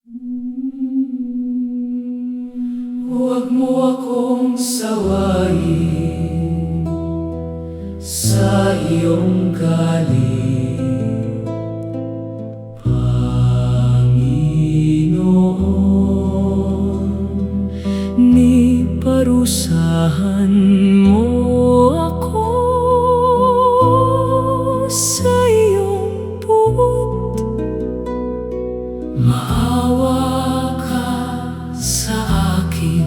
Huwag mo akong sawayin sa iyong galing, Panginoon. Ni parusahan mo ako sa iyong puot. Maawa ka sa akin,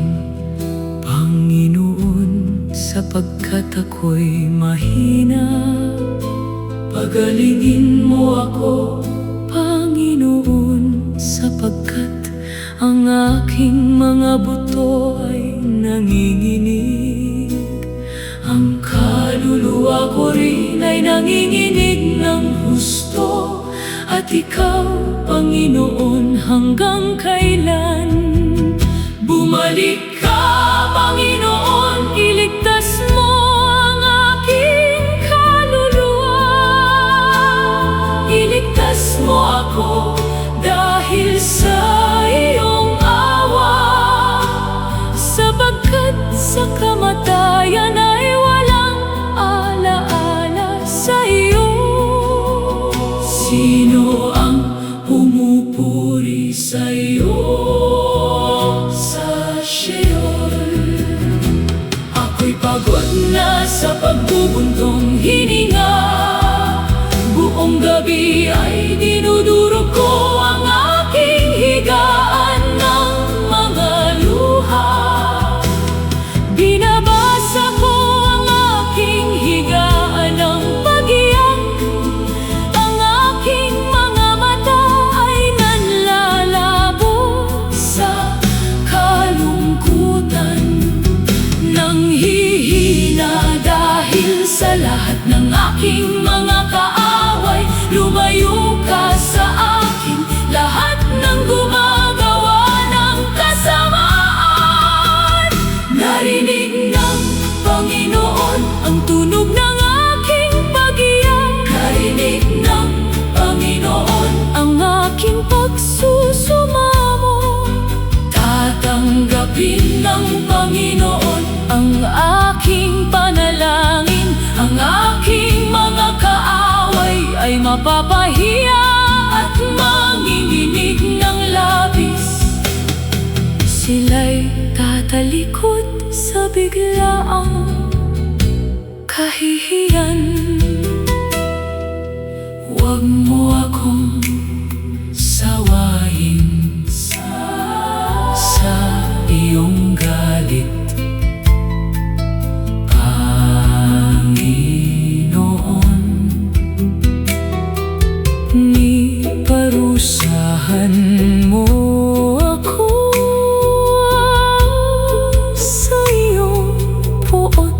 Panginoon, sapagkat ako'y mahina. Pagalingin mo ako, Panginoon, sapagkat ang aking mga buto ay nanginginig. Ang kaluluwa ko rin ay nanginginig ng husto. At ikaw, Panginoon, hanggang kailan? Bumalik ka, Panginoon, iligtas mo ang aking kaluluwa. Iligtas mo ako dahil sa iyong awa, sapagkat sa kamatayan ay walang alaala sa iyo. Sino ang pumupuri sa iyo sa Sheol? Ako'y pagod na sa pagbubuntong hininga. Buong gabi ay dinudurog ko ang aking higaan ng mga luha. Binabasa ko ang aking higaan ng pag-iyak. Ang aking mga mata ay nanlalabo sa kalungkutan. Nanghihina dahil sa lahat ng aking mga kaaway. Lumayo ka sa akin, lahat ng gumagawa ng kasamaan. Narinig ng Panginoon ang tunog ng aking pag-iyak. Narinig ng Panginoon ang aking pagsusumamo. Tatanggapin ng Panginoon ang aking panalangin. Ang aking mga kaaway ay mapapahiya at manginginig ng labis. Sila'y tatalikod sa biglaang kahihiyan. Huwag mo akong sawayin sa iyong galit, Panginoon. Ni parusahan mo ako sa iyong puot.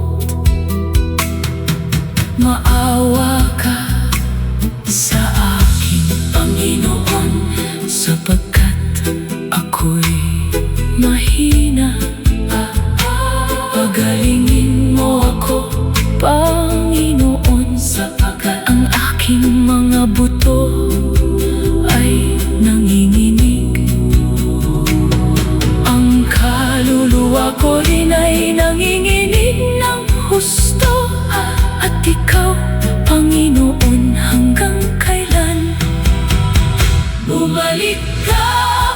Maawa ka sa akin, Panginoon, sapagkat ako'y mahina. Pagalingin mo ako, Panginoon, sapagkat ang aking mga buto ay nanginginig. Ang kaluluwa ko rin ay nanginginig ng husto. At ikaw, Panginoon, hanggang kailan? Bumalik ka,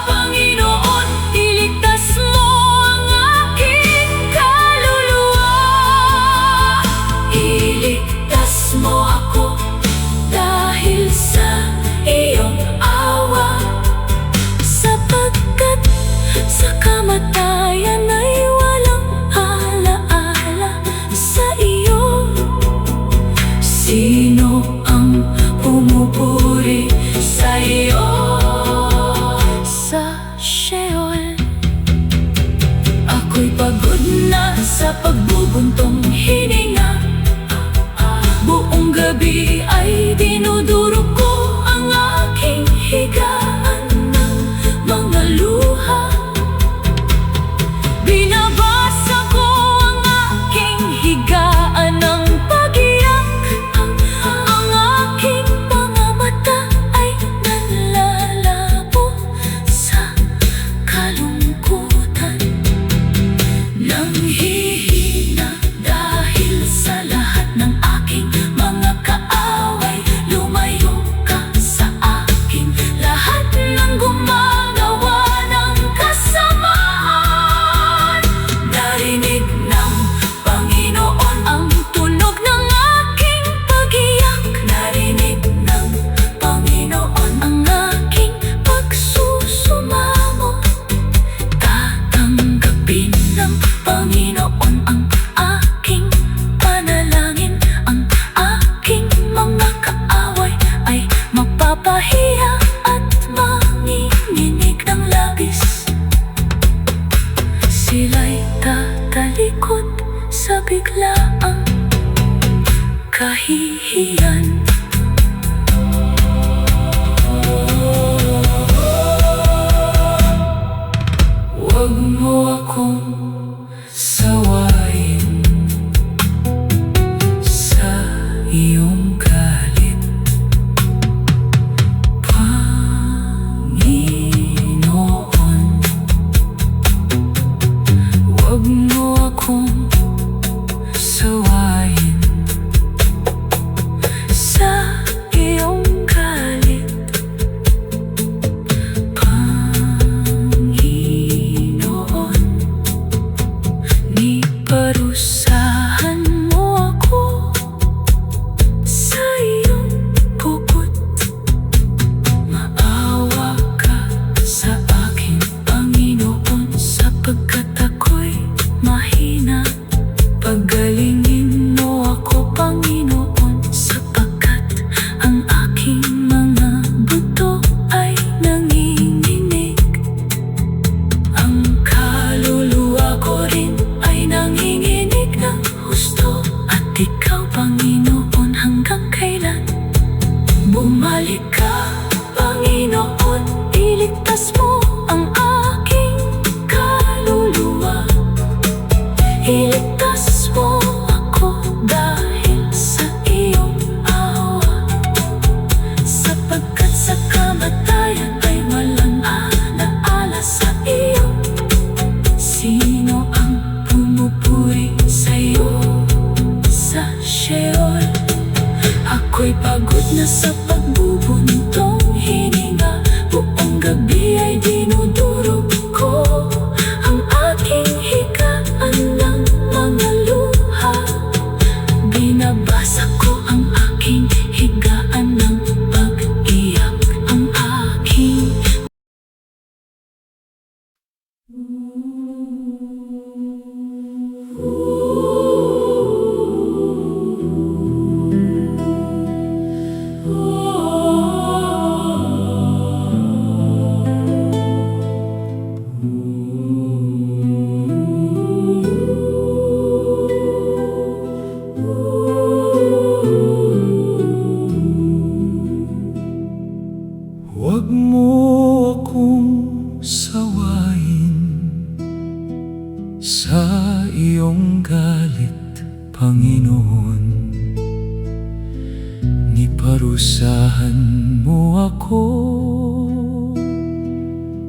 Panginoon, iligtas mo ang aking kaluluwa. Iligtas mo ako dahil sa iyong awa, sapagkat sa kamatayan ay walang alaala sa iyo. Sino ang pumupuri sa iyo sa Sheol? Ako'y pagod na sa pagbubuntong hininga. Buong gabi ay dinudurog ko ang aking higaan ng mga luha. Binabasa ko ang aking higaan ng pag-iyak. Ang aking mga mata ay nanlalabo sa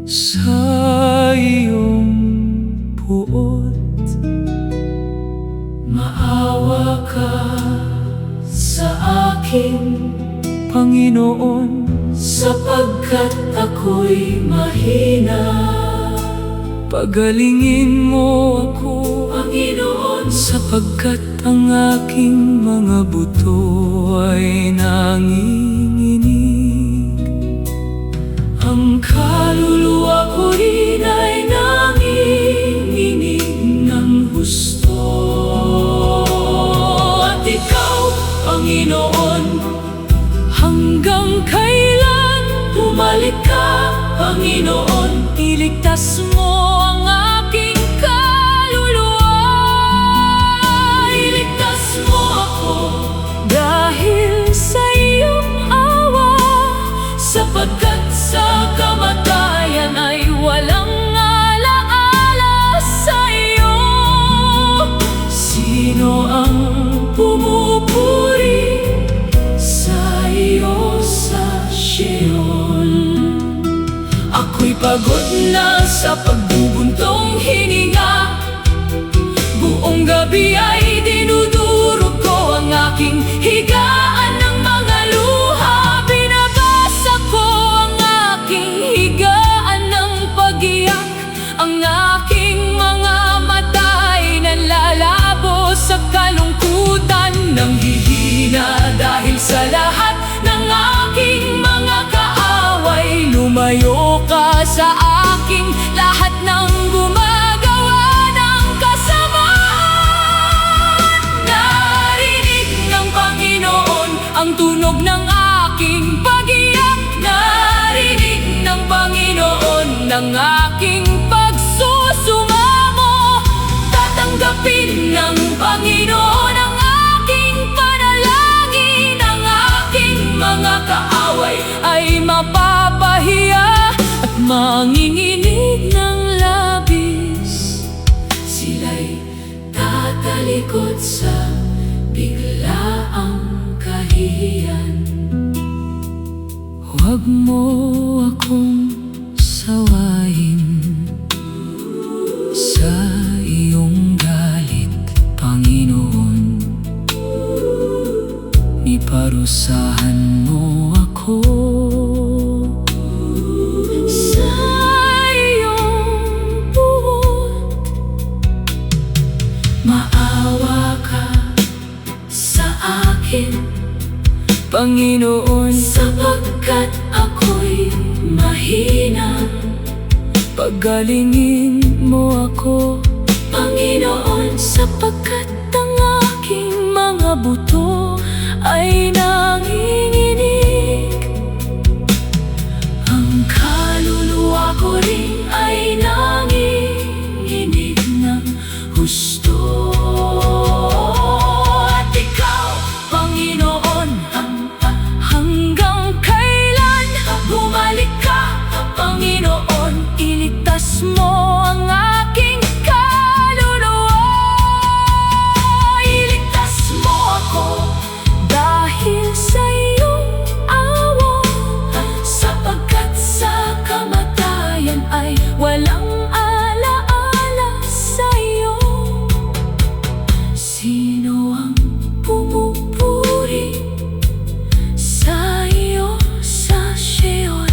sa iyong puot. Maawa ka sa akin, Panginoon, sapagkat ako'y mahina. pagalingin mo ako, Panginoon, sapagkat ang aking mga buto ay nanginginig. ang kaluluwa ko rin ay nanginginig ng husto. At ikaw, Panginoon, Hanggang kailan bumalik ka, Panginoon. iligtas mo ang aking kaluluwa? Iligtas mo ako Dahil sa iyong awa, sapagkat sa kamatayan ay walang alaala sa iyo. sino ang pumupuri sa iyo sa Sheol? Ako'y pagod na sa pagbubuntong hininga. Buong gabi ay dinudurog ko ang aking higaan ng mga luha. Binabasa ko ang aking higaan ng pag-iyak. Ang aking mga mata ay nanlalabo sa kalungkutan. Nanghihina dahil sa lahat ng aking mga kaaway. Lumayo ka sa aking lahat ng gumagawa ng kasamaan. Narinig ng Panginoon Ang tunog ng aking pag-iyak, Narinig ng Panginoon ng aking pagsusumamo. Tatanggapin ng Panginoon ang aking panalangin. Ang aking mga kaaway Ay mapapahiya at manginginig ng labis. sila'y tatalikod sa biglaang kahihiyan. Huwag mo akong sawayin sa iyong galit, Panginoon. Iparusahan mo ako Sa iyong buhok, maawa ka sa akin, Panginoon. sapagkat ako'y mahina. Pagalingin mo ako, Panginoon, sapagkat ang aking mga buto ay nanginginig. ang kaluluwa ko rin ay nanginginig ng husto. At ikaw, Panginoon, Hanggang kailan bumalik ka, Panginoon. iligtas mo ang aking kaluluwa? Iligtas mo ako Dahil sa iyong awa, sapagkat sa kamatayan ay walang alaala sa iyo. sino ang pumupuri Sa iyo sa Sheol,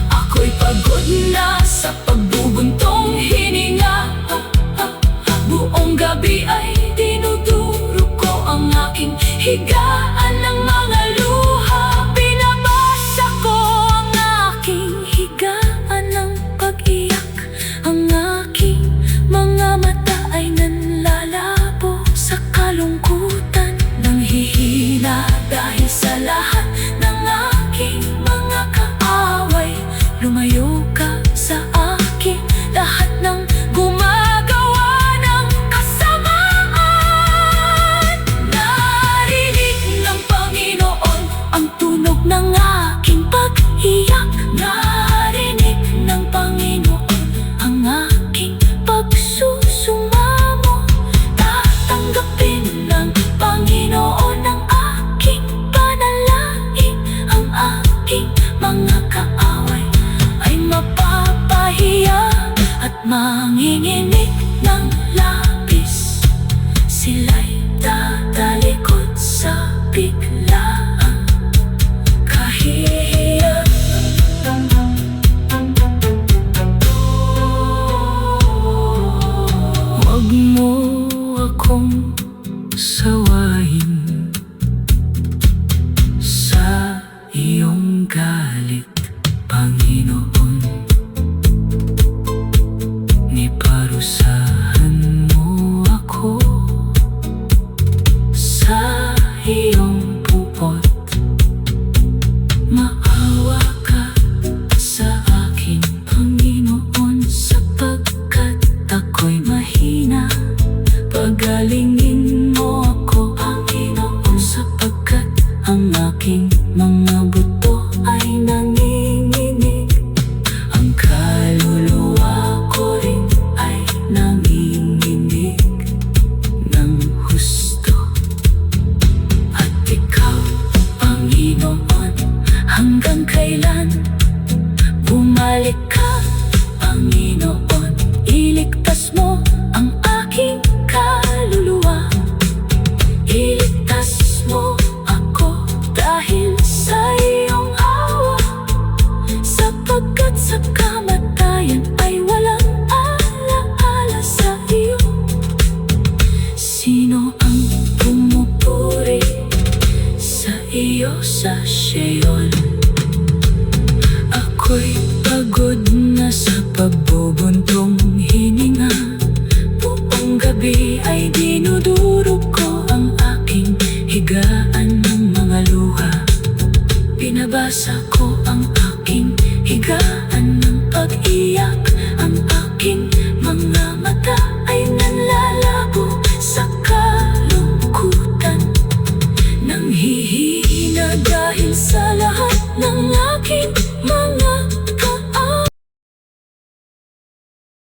Ako'y pagod na sa pagbubuntong hininga. Buong gabi ay dinudurog ko ang aking higaan ng mga luha. binabasa ko ang aking higaan ng pag-iyak. Ang aking mga mata ay nanlalabo sa kalungkutan. Nanghihina dahil sa lahat ng aking mga kaaway. Lumayo ka sa aking lahat ng gumagawa ng kasamaan. Narinig ng Panginoon Ang tunog ng aking pag-iyak, Narinig ng Panginoon ang aking pagsusumamo. Tatanggapin ng Panginoon ang aking panalangin. Ang aking mga kaaway Panginoon, niparusahan mo ako sa iyong puot. Maawa ka sa akin, Panginoon, sapagkat ako'y mahina. Pagalingin mo ako, Panginoon, sapagkat ang aking mga buto ay nanginginig. Ang kaluluwa ko rin ay nanginginig ng husto. At ikaw, Panginoon, hanggang kailan? Bumalik ka, Panginoon, iligtas mo ang aking kaluluwa. Iligtas mo ako dahil sa iyong awa, sapagkat sa kamatayan ay